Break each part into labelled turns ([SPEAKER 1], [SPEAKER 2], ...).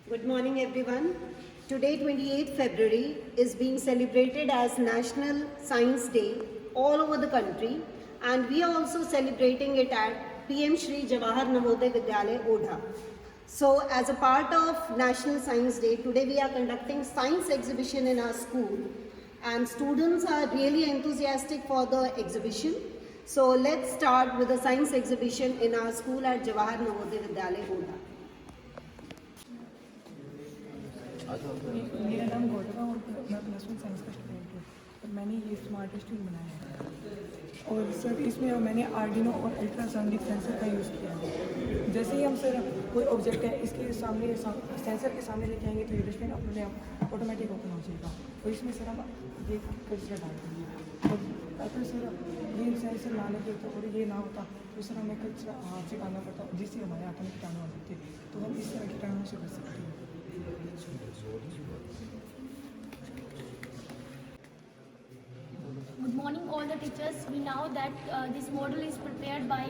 [SPEAKER 1] Good morning, everyone. Today, 28th February, is being celebrated as National Science Day all over the country, and we are also celebrating it at PM Shri Jawahar Navodaya Vidyalaya, Odha. So, as a part of National Science Day, today we are conducting science exhibition in our school, and students are really enthusiastic for the exhibition. So, let's start with the science exhibition in our school at Jawahar Navodaya Vidyalaya, Odha.
[SPEAKER 2] मेरा नाम गौरव है और मैं +1 science का student हूँ और मैंने ये स्मार्ट स्टूल बनाया है। और सर इसमें मैंने आर्डिनो और अल्ट्रासोनिक सेंसर का यूज़ किया है। जैसे ही हम सर कोई ऑब्जेक्ट है इसके सामने सेंसर के सामने लेके आएंगे तो ये डस्टबिन अपने आप ऑटोमेटिक ओपन हो जाएगा और इसमें सर हम ये कचरा डाल देंगे। और अगर सर ये सेंसर लाने के तो और ये ना होता तो सर हमें कचरा हाथ से डालना पड़ता जिससे हमारे हाथों में कीटाणु आ सकते, तो हम इस तरह कीटाणुओं से बच सकते हैं।
[SPEAKER 3] Good morning all the teachers. We know that this model is prepared by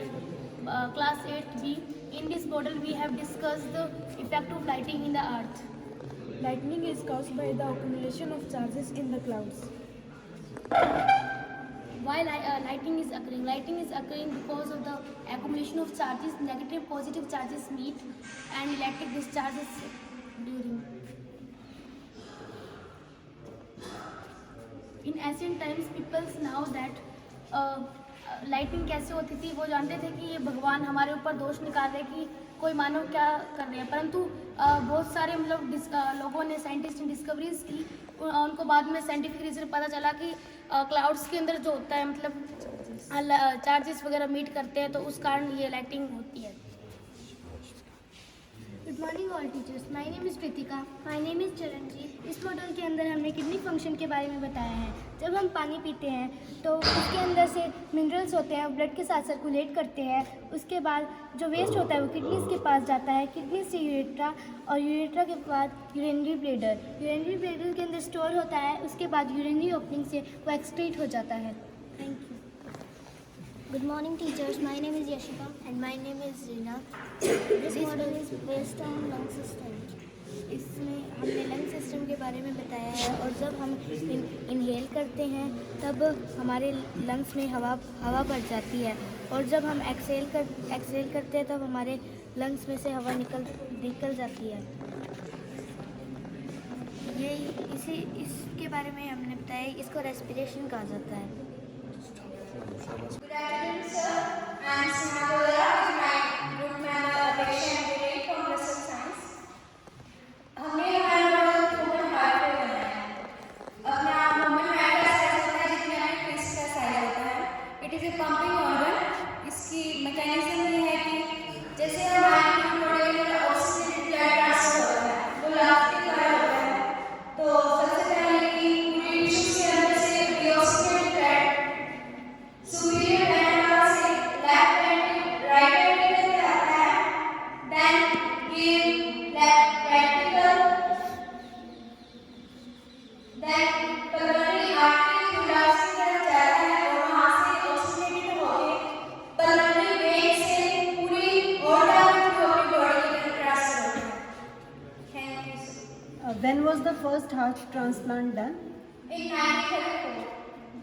[SPEAKER 3] class 8B. In this model we have discussed the effect of lighting in the earth.
[SPEAKER 4] Lightning is caused by the accumulation of charges in the clouds.
[SPEAKER 3] Why lighting is occurring? Lighting is occurring because of the accumulation of charges, negative positive charges meet and electric discharges during. In ancient times people know that lighting कैसे होती थी। वो जानते थे कि ये भगवान हमारे ऊपर दोष निकाल रहे कि कोई मानव क्या कर रहे हैं, परंतु बहुत सारे मतलब लोगों ने साइंटिस्ट ने डिस्कवरीज की, उनको बाद में साइंटिफिक रीजन पता चला कि क्लाउड्स के अंदर जो होता है मतलब चार्जेस वगैरह मीट करते हैं, तो उस कारण ये लाइटिंग होती है।
[SPEAKER 5] Good morning all teachers, my name is Kritika, my name is Charanjit. इस मॉडल के अंदर हमने किडनी फंक्शन के बारे में बताया है। जब हम पानी पीते हैं तो उसके अंदर से मिनरल्स होते हैं, ब्लड के साथ सर्कुलेट करते हैं। उसके बाद जो वेस्ट होता है वो किडनीज के पास जाता है, किडनी से यूरेट्रा और यूरेट्रा के बाद यूरिनरी ब्लैडर, यूरिनरी ब्लैडर के अंदर स्टोर होता है। उसके बाद यूरिनरी ओपनिंग से वो एक्सक्रीट हो जाता है। Thank you.
[SPEAKER 6] Good morning teachers, my name is Yashika and my name is Rina. This model is based on lung system. इसमें हमने लंग सिस्टम के बारे में बताया है और जब हम इनहेल करते हैं तब हमारे लंग्स में हवा भर जाती है और जब हम एक्सहेल करते हैं तब हमारे लंग्स में से हवा निकल जाती है। ये इसके बारे में हमने बताया, इसको रेस्पिरेशन कहा जाता है।
[SPEAKER 7] Good afternoon, sir. I am Sinagoya with my group member Apeksha and Viren from Russell Science. हमने हमारा मॉडल ह्यूमन हार्ट पे बनाया है। अपने आप ह्यूमन हार्ट का साइज होता है जितने हमें क्रिस्ट का साइज होता है। It is a pumping organ. इसकी मैकेनिज्म ये है कि जैसे हमारे बॉडी के अंदर ऑक्सीजन ब्लड ट्रांसफर होता है वो लंग्स के द्वारा होता है, तो सबसे पहले कि पूरी टिश्यूज के अंदर से डीऑक्सीजन ब्लड superior ventricle से left ventricle right ventricle में आता है, then give left ventricle, then pulmonary artery through lungs की तरफ जाता है और वहाँ से oxygenated होके pulmonary vein से पूरी aorta में through अपनी body की तरफ ट्रांसफर होता है। Thank you sir.
[SPEAKER 1] When was the first heart transplant done?
[SPEAKER 7] In 1934.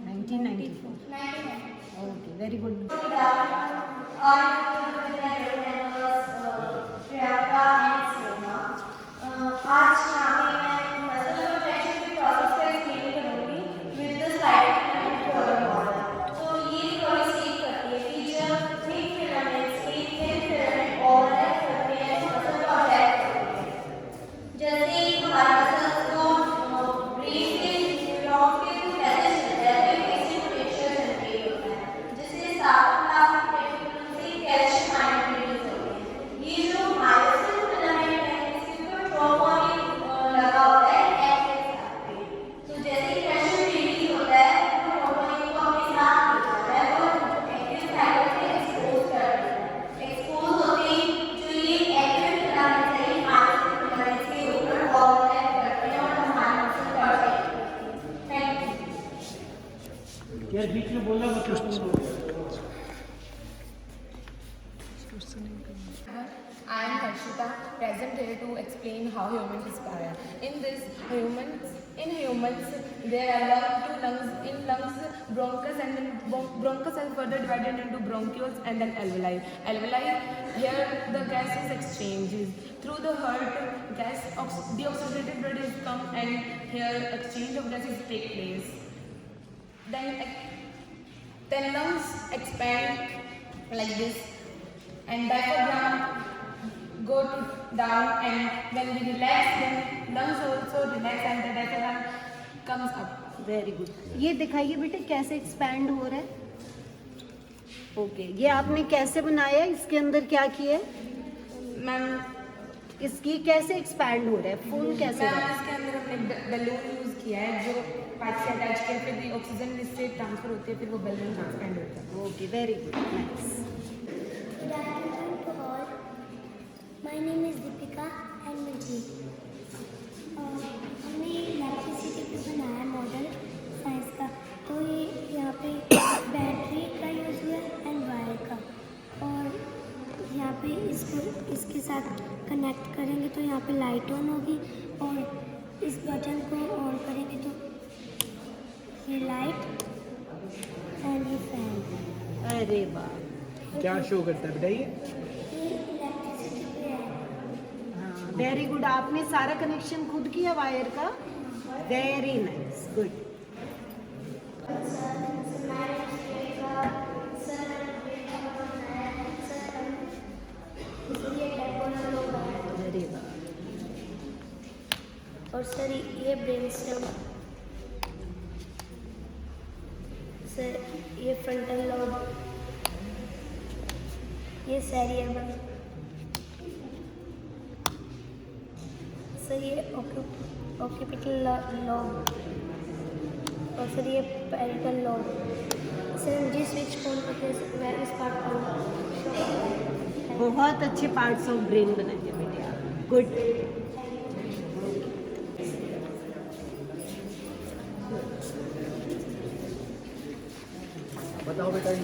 [SPEAKER 1] 1994.
[SPEAKER 7] 1994.
[SPEAKER 1] Okay, very good.
[SPEAKER 7] आज यहाँ पे मैं मसल प्रोटेक्शन के प्रोसेस का एक्सप्लेन करूँगी विद द स्लाइड मॉडल। तो ये थोड़ी सी करती है कि जब थिक फिलामेंट्स एक थिन फिलामेंट ओवरलैप करते हैं मसल को अटैक करते हैं। जैसे ही हमारा मसल को ब्रेन के न्यूरॉन के थ्रू मैसेज मिलता है तो एक प्रेशर जनरेट होता है जिससे साफ से कैल्शियम आयन रिलीज होते हैं। ये जो मायोसिन फिलामेंट है इसके ऊपर troponin
[SPEAKER 8] explain how humans respire. In humans, there are two lungs. In lungs, bronchus, and then bronchus are further divided into bronchioles and then alveoli. Here the gas is exchanged through the heart. Deoxygenated blood is come, and here exchange of gases take place. Then lungs expand like this, and diaphragm go down, and when we relax, then lungs also relax and the diaphragm comes up.
[SPEAKER 1] Very good. ये दिखाइए बेटे कैसे expand हो रहा है. Okay, ये आपने कैसे बनाया, इसके अंदर क्या किया है
[SPEAKER 8] मैम?
[SPEAKER 1] इसकी कैसे एक्सपैंड हो रहा है, फुल कैसे हो रहा है?
[SPEAKER 8] इसके अंदर हमने बैलून यूज किया है जो पाइप से अटैच किया, फिर भी ऑक्सीजन इससे ट्रांसफर होती है, फिर वो बैलून एक्सपेंड होता है.
[SPEAKER 1] Okay, very good, nice.
[SPEAKER 6] Good afternoon to all. My name is Deepika and Manjeet. हमने इलेक्ट्रिसिटी पे बनाया मॉडल साइंस का. तो ये यहाँ पे बैटरी का यूज़ हुआ एंड वायर का, और यहाँ पे इसको इसके साथ कनेक्ट करेंगे तो यहाँ पे लाइट ऑन होगी, और इस बटन को ऑन करेंगे तो ये लाइट एंड ये फैन.
[SPEAKER 1] अरे वाह,
[SPEAKER 9] क्या शो करता है बताइए.
[SPEAKER 6] ये इलेक्ट्रिसिटी पे है.
[SPEAKER 1] Very good. आपने सारा कनेक्शन खुद किया वायर का. Very nice, good. अरे वाह.
[SPEAKER 6] और सर ये ब्रेनस्टॉर्म, सर ये फ्रंटल लोब, ये सेरियबल, सर ये ऑक्यूपिटल लोब, और फिर ये पैरिटल लोब. सर जिस स्विच ऑन करते हैं वेरियस पार्ट ऑन.
[SPEAKER 1] बहुत अच्छे पार्ट्स ऑफ ब्रेन बनाए बेटे आप. गुड.
[SPEAKER 9] बताओ बेटा.
[SPEAKER 2] ये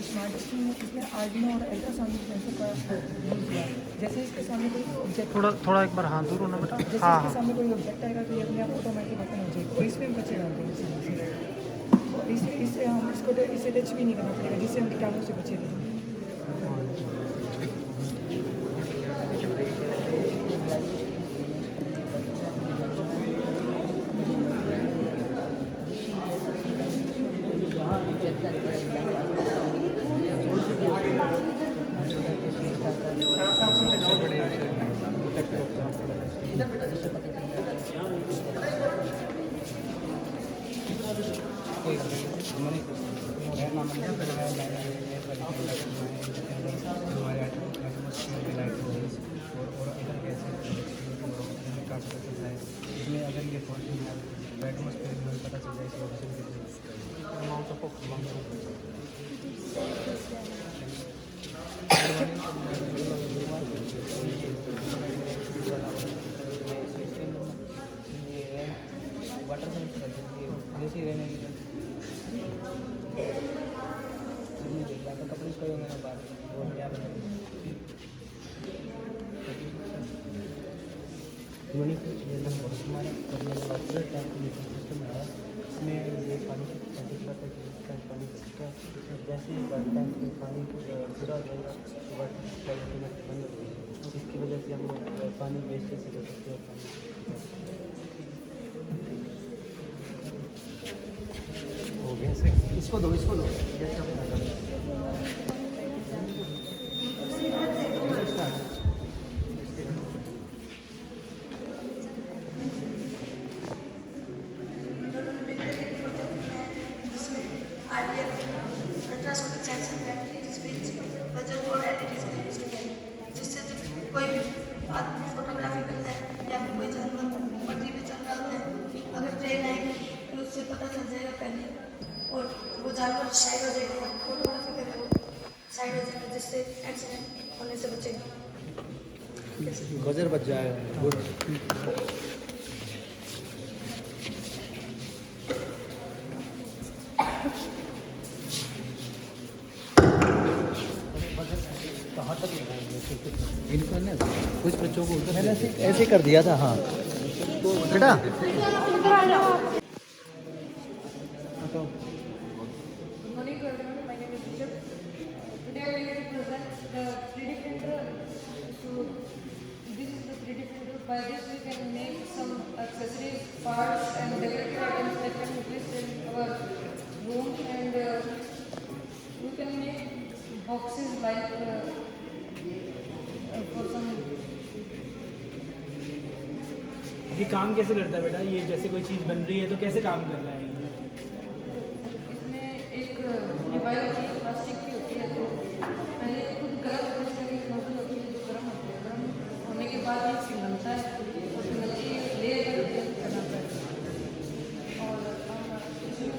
[SPEAKER 2] स्मार्ट स्क्रीन में इसमें आर्डिनो और अल्ट्रासोनिक सेंसर का यूज़ हुआ. जैसे इसके सामने कोई ऑब्जेक्ट,
[SPEAKER 9] थोड़ा एक बार हाथ दूर होना बेटा.
[SPEAKER 2] जैसे
[SPEAKER 9] हाँ
[SPEAKER 2] इसके सामने कोई ऑब्जेक्ट आएगा तो ये अपने आप ऑटोमेटिक ओपन हो जाएगा. तो इसमें हम बचे रहते हैं. इससे हम इसे टच भी नहीं करना पड़ेगा, जिससे हम कीटाणु से बचे रहेंगे.
[SPEAKER 9] इसमें अगर ये एटमॉस्फेयर में पता चल जाए अमाउंट ऑफ वाटर जैसे रहने की कपड़े करो मेरा बात और क्या हमारे करने वाला टैंक सिस्टम है. इसमें ये पानी पर्टिकुलर पानी जैसे ही टैंक में पानी पूरा हो जाएगा वाटर ऑटोमेटिक बंद हो जाएगी. इसकी वजह से हम पानी वेस्टेज से बच सकते हैं. हो गया सर. इसको दो जैसे
[SPEAKER 10] अल्ट्रासोनिक सेंसर बैटरी वजन और एडिटिव जिससे कोई भी आदमी फोटोग्राफी करता है या फिर कोई जानवर पटरी पे चल रहा होता है, अगर ट्रेन आएगी तो उससे पता चल जाएगा पहले, और वो जानवर साइड हो जाएगा, फोटोग्राफी करेगा वो साइड हो जाएगा, जिससे एक्सीडेंट होने से बचेगा.
[SPEAKER 9] गजर बच जाएगा. गुड. कहाँ तक लगाएंगे इनको ना. कुछ बच्चों को मैंने ऐसे कर दिया था। हाँ बेटा
[SPEAKER 8] Good morning to everyone. My name is Rishabh. Today I will present the 3D printer. So this is the 3D printer. By this we can make some accessories, parts, and decorative items that can be placed in our room. And we can make boxes like for some.
[SPEAKER 11] ये काम कैसे करता है बेटा? ये जैसे कोई चीज़ बन रही है तो कैसे काम कर रहा है?
[SPEAKER 8] एक डिवाइस होती है, प्लास्टिक की होती है, तो पहले खुद गर्म होने की नोजल होती है जो गर्म होती है। गर्म होने के बाद ये पिघलता है और पिघल के लेयर करना पड़ता है। और इसमें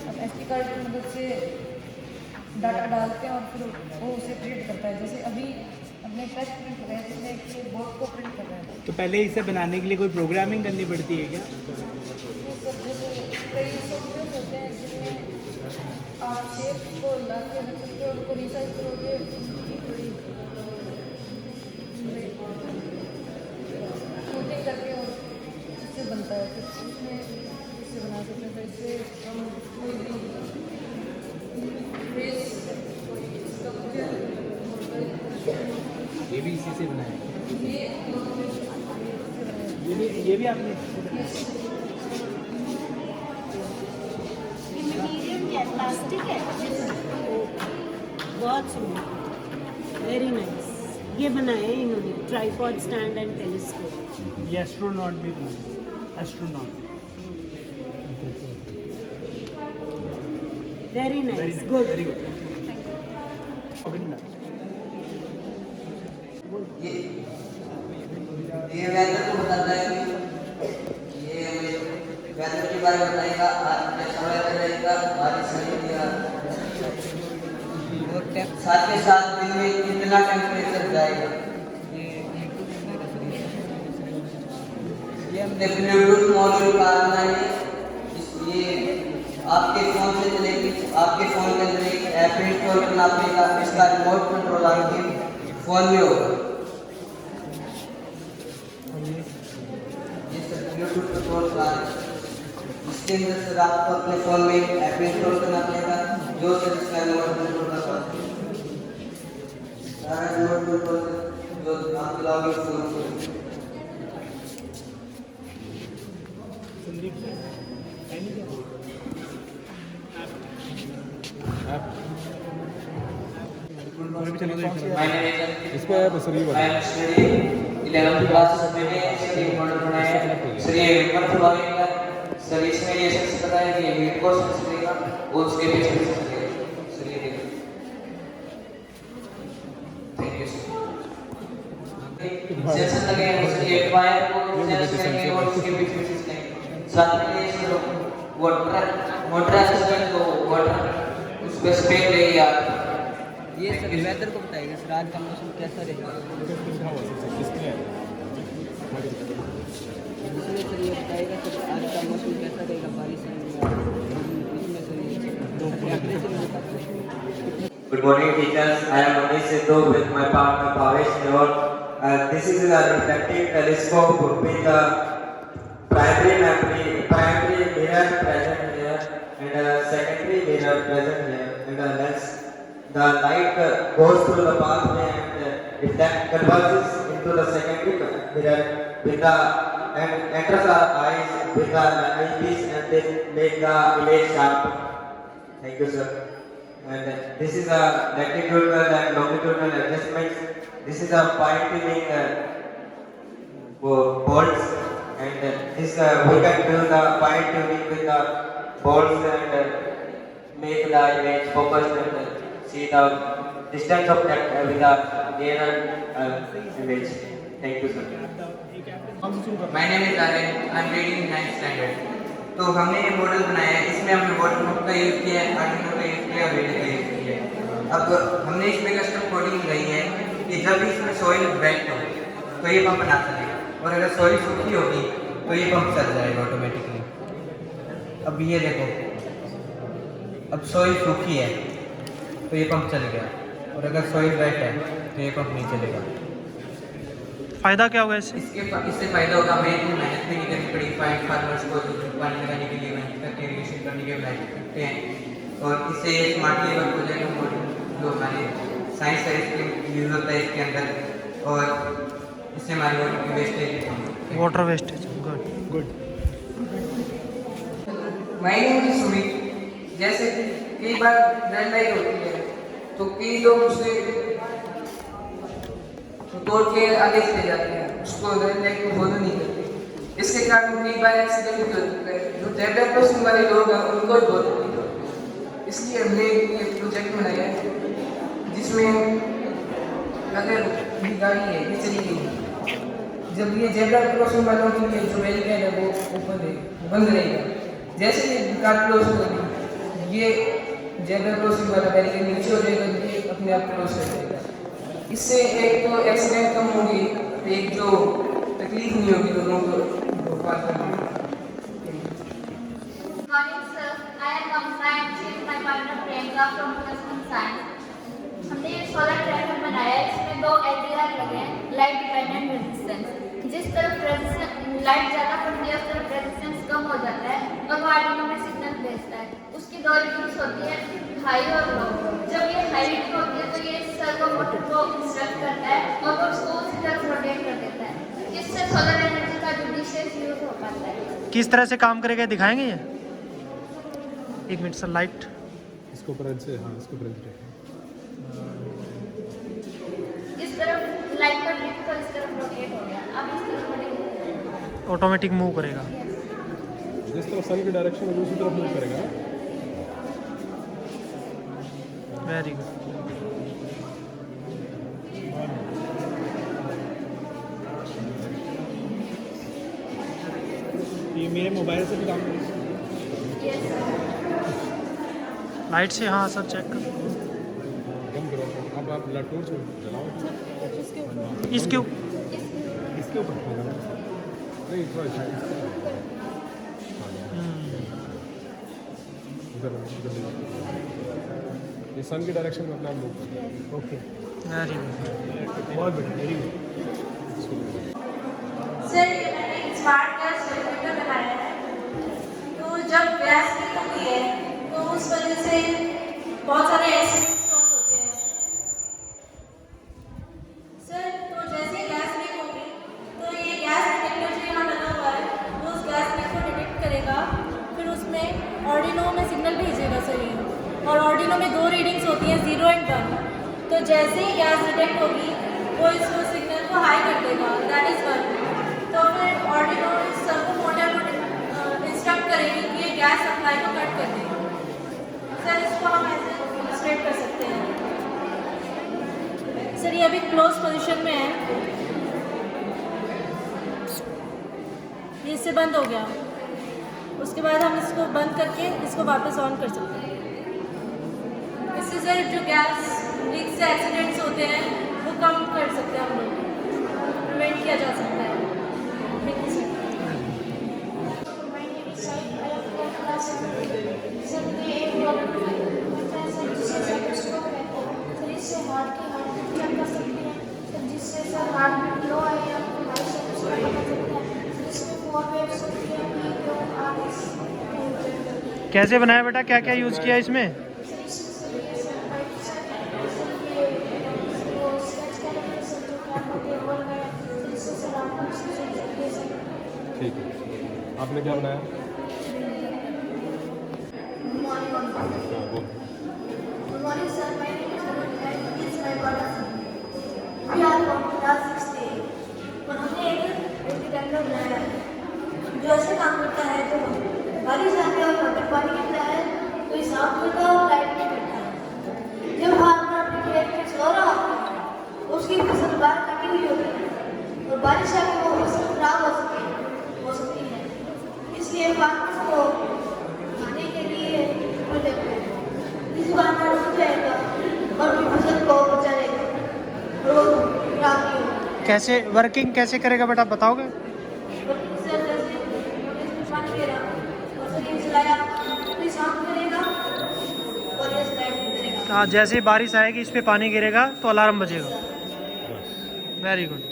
[SPEAKER 8] अब SD कार्ड की मदद से डाटा डालते हैं और फिर वो उसे प्रिंट करता है। जैसे अभी अपने टेस्ट प्रिंट कर रहे हैं जिसमें एक बोर्ड को प्रिंट कर रहे हैं।
[SPEAKER 11] तो पहले इसे बनाने के लिए कोई प्रोग्रामिंग करनी पड़ती है क्या?
[SPEAKER 8] कई सॉफ्टवेयर होते हैं जिसमें आप शेप को ला के रख सकते हो, उनको रिसाइज करोगे, शूटिंग करके और इससे बनता है। फिर इसमें इससे बना सकते हैं। तो इससे हम कोई भी फेस
[SPEAKER 11] ये भी इसी से बनाया है? ये भी आपने
[SPEAKER 1] मटीरियल क्या प्लास्टिक है? बहुत सुंदर, वेरी नाइस। ये बनाए हैं इन्होंने, ट्राइपॉड स्टैंड एंड टेलीस्कोप।
[SPEAKER 11] ये एस्ट्रोनॉट भी बनाया, astronaut.
[SPEAKER 1] Very nice, good.
[SPEAKER 11] Very good.
[SPEAKER 12] ये वेदर को बताता है कि ये वेदर के बारे में बताएगा। आज कैसा वेदर रहेगा, बारिश होगी या साथ के साथ दिन में कितना टेम्परेचर जाएगा। ये हमने ब्लूटूथ मॉड्यूल का बनाया। ये आपके फ़ोन से चलेगी। आपके फ़ोन के अंदर एक ऐप इंस्टॉल करना पड़ेगा। इसका रिमोट कंट्रोल आपके फ़ोन में होगा। ब्लूटूथ कंट्रोल का इसके अंदर से आपको अपने फ़ोन में ऐप इंस्टॉल करना पड़ेगा जो सर इसका रिमोट कंट्रोल का सारा रिमोट कंट्रोल जो आप चलाओगे फ़ोन को।
[SPEAKER 9] इस पे
[SPEAKER 12] I am studying 11th class में स्ट्रीम मॉडल बनाया है। सर ये पेपर खुलवाएगा। सर इसमें ये सेंस पता है कि ये हीट को सेंस करेगा और उसके पीछे भी सेंस करेगा। सर ये देखो। Thank you sir. सेंसर लगे हैं सर, ये वायर को सेंस करेंगे और उसके पीछे भी सेंस करेंगे। साथ में ये सर वाटर असिस्टेंट को वाटर उस पर स्प्रे करेगी आप। ये सब वेदर को बताएगा सर, आज का मौसम कैसा रहेगा। दूसरे सर ये बताएगा सर आज का मौसम कैसा रहेगा, बारिश
[SPEAKER 13] Good morning teachers, I am Manish Sidhu with my partner Bhavesh Newell. This is a reflective telescope with a primary mirror present here and a secondary mirror present here and a lens. The light goes through the pathway and converges into the secondary mirror with the and enters our eyes with the eyepiece and they make the image sharp. Thank you sir. And this is a latitudinal and longitudinal adjustments. This is a fine tuning bolts and this we can do the fine tuning with the bolts and make the image focused and see the distance of that with the nearer image. Thank you sir.
[SPEAKER 12] My name is Aryan. I am reading 9th standard. तो हमने ये model बनाया है। इसमें हमने waterproof का use किया है, आर्डिनो का यूज़ किया है, वेट का यूज़ किया है। अब हमने इसमें कस्टम कोडिंग लगाई है कि जब इसमें सॉइल वेट हो तो ये पंप ना चलेगा और अगर सॉइल सूखी होगी तो ये पंप चल जाएगा ऑटोमेटिकली। अब ये देखो, अब सॉइल सूखी है तो ये पंप चल गया। और अगर सॉइल वेट है तो ये पंप नहीं चलेगा।
[SPEAKER 14] फ़ायदा क्या होगा इससे?
[SPEAKER 12] इससे फ़ायदा होगा, हमें इतनी मेहनत नहीं करनी पड़ी फार्मर्स को पानी लगाने के लिए, मेहनत करके इरिगेशन करने के लिए करते हैं। और इससे ये स्मार्टली वर्क हो जाएगा, जो हमारे साइंस का इसके यूज़ होता है इसके अंदर, और इससे हमारी वाटर की wastage
[SPEAKER 14] good.
[SPEAKER 12] My name is Sumit. जैसे कि कई बार रेड लाइट होती है तो कई लोग उसे तोड़ के आगे चले जाते हैं, उसको रेड लाइट को फॉलो नहीं करते। इसके कारण कई बार एक्सीडेंट भी हो सकता है। जो जेब्रा क्रॉसिंग वाले लोग हैं उनको भी बहुत तकलीफ होती है। इसलिए हमने ये प्रोजेक्ट बनाया है जिसमें अगर भी गाड़ी है ये चली गई, जब ये जेब्रा क्रॉसिंग वालों के लिए जो बैरिकेड है वो ओपन है, बंद रहेगा। जैसे ये कार क्रॉस होगी ये जेब्रा क्रॉसिंग वाला बैरिकेड नीचे हो जाएगा, ये अपने आप क्रॉस हो जाएगा। इससे एक तो एक्सीडेंट कम होगी, एक जो तकलीफ नहीं होगी लोगों को पास करने में।
[SPEAKER 7] Good morning, sir. I am Kamsa and she is my partner Priyanka from +1 Science. हमने ये सोलर ट्रैकर बनाया है, इसमें 2 LDR लगे हैं, लाइट डिपेंडेंट रेजिस्टेंस। जिस तरफ लाइट ज़्यादा पड़ती है उस तरफ रेजिस्टेंस कम हो जाता है और वो आर्डिनो में सिग्नल भेजता है। उसकी 2 रीडिंग्स होती है, हाई और लो। जब ये हाई रीडिंग होती है तो ये सर्वो मोटर को इंस्ट्रक्ट करता है और वो उसको उसी तरफ रोटेट कर देता है। इससे सोलर एनर्जी का जुडिशियस यूज हो पाता है।
[SPEAKER 14] किस तरह से काम करेगा दिखाएंगे ये? एक मिनट सर, लाइट
[SPEAKER 15] इसको ऊपर से, हाँ इसको ऊपर से
[SPEAKER 7] इस तरफ लाइट का ड्रिप तो इस तरफ रोटेट हो गया, अब इस तरफ रोटेट
[SPEAKER 14] ऑटोमेटिक मूव करेगा।
[SPEAKER 15] जिस तरफ सन की डायरेक्शन है उसी तरफ मूव करेगा ना।
[SPEAKER 14] Very good.
[SPEAKER 11] ये मेरे मोबाइल से भी काम करेगा?
[SPEAKER 14] लाइट से, हाँ सर चेक कर।
[SPEAKER 15] बंद करो, अब आप टॉर्च जलाओ।
[SPEAKER 14] इसके
[SPEAKER 15] ऊपर नहीं, थोड़ा ये सन की डायरेक्शन में अपना मूव करो।
[SPEAKER 11] ओके,
[SPEAKER 14] वेरी गुड,
[SPEAKER 11] बहुत बढ़िया, वेरी गुड।
[SPEAKER 10] सर ये मैंने स्मार्ट गैस रेगुलेटर बनाया है। तो जब गैस लीक होती है तो उस वजह से बहुत सारे एक्सीडेंट्स होते हैं। सर तो जैसे गैस लीक होगी तो ये गैस डिटेक्टर जो यहाँ लगा हुआ है वो उस गैस लीक को डिटेक्ट करेगा, फिर उसमें ऑर्डिनो में सिग्नल भेजेगा सर ये। और ऑर्डिनो में 2 रीडिंग्स होती हैं, 0 और 1। तो जैसे ही गैस डिटेक्ट होगी वो इस सिग्नल को हाई कर देगा, दैट इज़ 1। तो फिर ऑर्डिनो इस सर्वो मोटर को इंस्ट्रक्ट करेगी कि ये गैस सप्लाई को कट कर देगा। सर इसको हम ऐसे इलस्ट्रेट कर सकते हैं। सर ये अभी क्लोज पोजीशन में है, ये इससे बंद हो गया। उसके बाद हम इसको बंद करके इसको वापस ऑन कर सकते हैं। इससे सर जो गैस लीक से एक्सीडेंट्स होते हैं वो कम कर सकते हैं, हम लोग प्रिवेंट किया जा सकता है। Thank you sir.
[SPEAKER 14] कैसे बनाया बेटा, क्या क्या यूज़ किया इसमें?
[SPEAKER 15] ठीक है, आपने क्या बनाया?
[SPEAKER 10] Good morning, sir. My name is Anushka. This is my brother. We are from class 6A. और हमने एक वेंटिलेटर बनाया है जो ऐसे काम करता है, जो बारिश आती है और वाटर पानी गिरता है तो ये साफ करता है और लाइट नहीं करता है। जब फार्मर अपने खेत में सो रहा होता है उसकी फसल बाहर कटी हुई होती है और बारिश आके वो फसल खराब हो सकती है, इसलिए फार्मर को खाने के लिए इस बार में रुक जाएगा और अपनी फसल को बचा लेगा और वो खराब नहीं होगा।
[SPEAKER 14] कैसे वर्किंग कैसे करेगा बेटा, बताओगे?
[SPEAKER 10] वर्किंग से जैसे इसमें पानी दे रहा और फिर ये चलाया तो ये साफ करेगा और ये स्लाइड करेगा।
[SPEAKER 14] हाँ, जैसे ही बारिश आएगी इस पे पानी गिरेगा तो अलार्म बजेगा। Very good.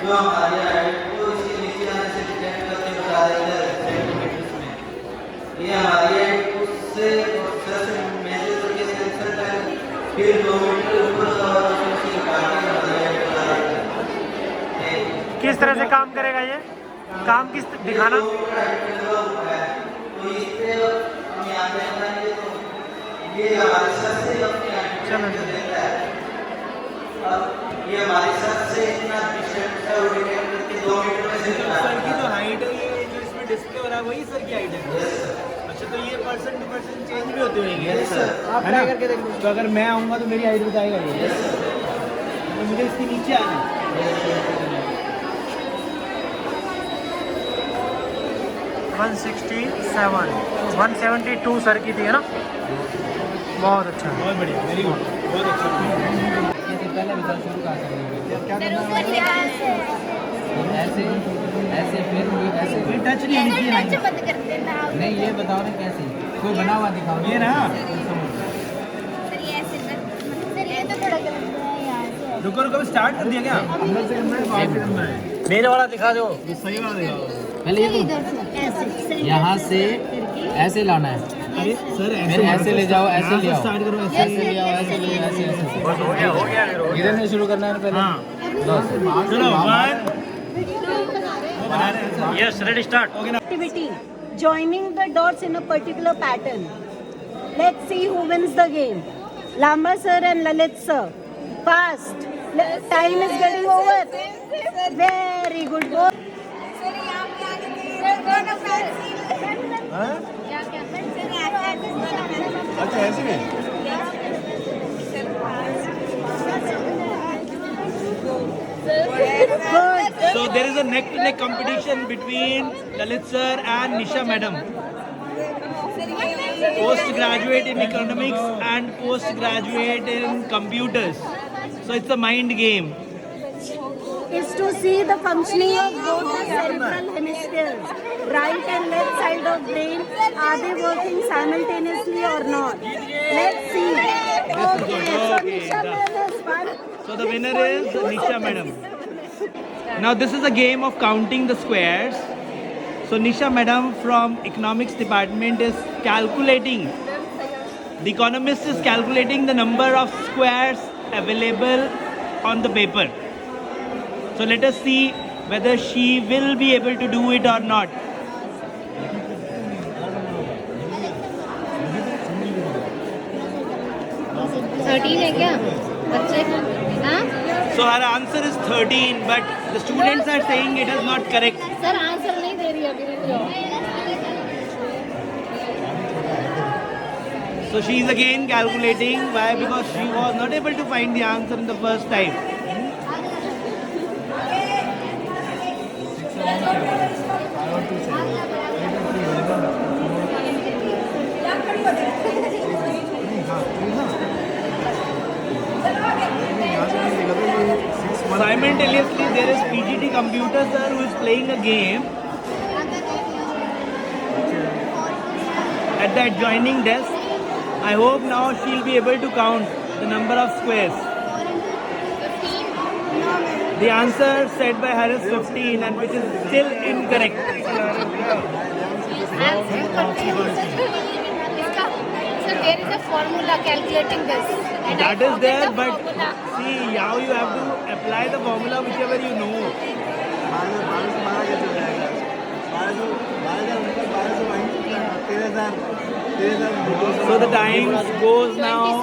[SPEAKER 12] जो हमारे हाइट को इसके नीचे आने से डिटेक्ट करके बता देता है सेंटीमीटर्स में। ये हमारी हाइट उससे मेजर करके सेंसर है, फिर 2 मीटर ऊपर और उससे काट के हमारी हाइट बता देता है।
[SPEAKER 14] किस तरह से काम करेगा ये? काम किस दिखाना?
[SPEAKER 12] तो इस पे हम यहाँ पे बनाएंगे तो ये हमारे सर से अपनी हाइट देता है। अब ये हमारे सर से इतना डिस्टेंस है वो डिटेक्ट करके 2 मीटर में से
[SPEAKER 11] सर की जो हाइट है ये जो इसमें डिस्प्ले हो रहा है वही सर की हाइट है। अच्छा, तो ये पर्सन टू पर्सन चेंज भी होती होगी। आप ट्राई करके देख लो। तो अगर मैं आऊँगा तो मेरी हाइट बताएगा ये। तो मुझे इसके नीचे आना है।
[SPEAKER 14] 167, 172 सर की थी, है ना? बहुत अच्छा,
[SPEAKER 11] बहुत बढ़िया, वेरी गुड, बहुत अच्छा।
[SPEAKER 12] पहले विचार शुरू कर सकते हैं। ऐसे ऐसे फिर ऐसे
[SPEAKER 11] कोई टच नहीं होनी चाहिए।
[SPEAKER 12] नहीं, ये बताओ ना कैसे कोई बना हुआ दिखाओ।
[SPEAKER 11] ये ना रुको रुको, स्टार्ट कर दिया क्या? अंदर से करना है, बाहर से करना है। मेरे वाला दिखा दो, सही वाला दिखाओ।
[SPEAKER 12] पहले ये यहाँ से ऐसे लाना है।
[SPEAKER 11] अरे सर
[SPEAKER 12] ऐसे ले जाओ, ऐसे ले आओ,
[SPEAKER 11] स्टार्ट करो,
[SPEAKER 12] ऐसे ले आओ, ऐसे ले आओ, ऐसे हो गया इधर से शुरू करना है पहले।
[SPEAKER 11] हाँ चलो, 1
[SPEAKER 14] yes, ready, start.
[SPEAKER 1] Activity. Joining the dots in a particular pattern. Let's see who wins the game. Lamba sir and Lalit sir. Fast. Time is getting over. Very good.
[SPEAKER 15] अच्छा, ऐसे में
[SPEAKER 11] So there is a neck-to-neck competition between Lalit sir and Nisha madam. Postgraduate in economics and postgraduate in computers. So it's a mind game.
[SPEAKER 1] Is to see the functioning of both the cerebral hemispheres, right and left side of brain. Are they working simultaneously or not? Let's see. Okay, so Nisha madam has won.
[SPEAKER 11] So the winner is Nisha madam. Now this is a game of counting the squares. So Nisha madam from economics department is calculating. The economist is calculating the number of squares available on the paper. So let us see whether she will be able to do it or not. So her answer is 13, but the students are saying it is not correct.
[SPEAKER 3] Sir answer नहीं दे रही अभी रुक जाओ।
[SPEAKER 11] So she is again calculating. Why? Because she was not able to find the answer in the first time. Simultaneously, there is PGT Computer sir who is playing a game at the adjoining desk. I hope now she will be able to count the number of squares. The answer said by her is 15, and which is still incorrect.
[SPEAKER 3] So there is a formula calculating this.
[SPEAKER 11] That is there, but see, how you have to apply the formula whichever you know. So the time goes now.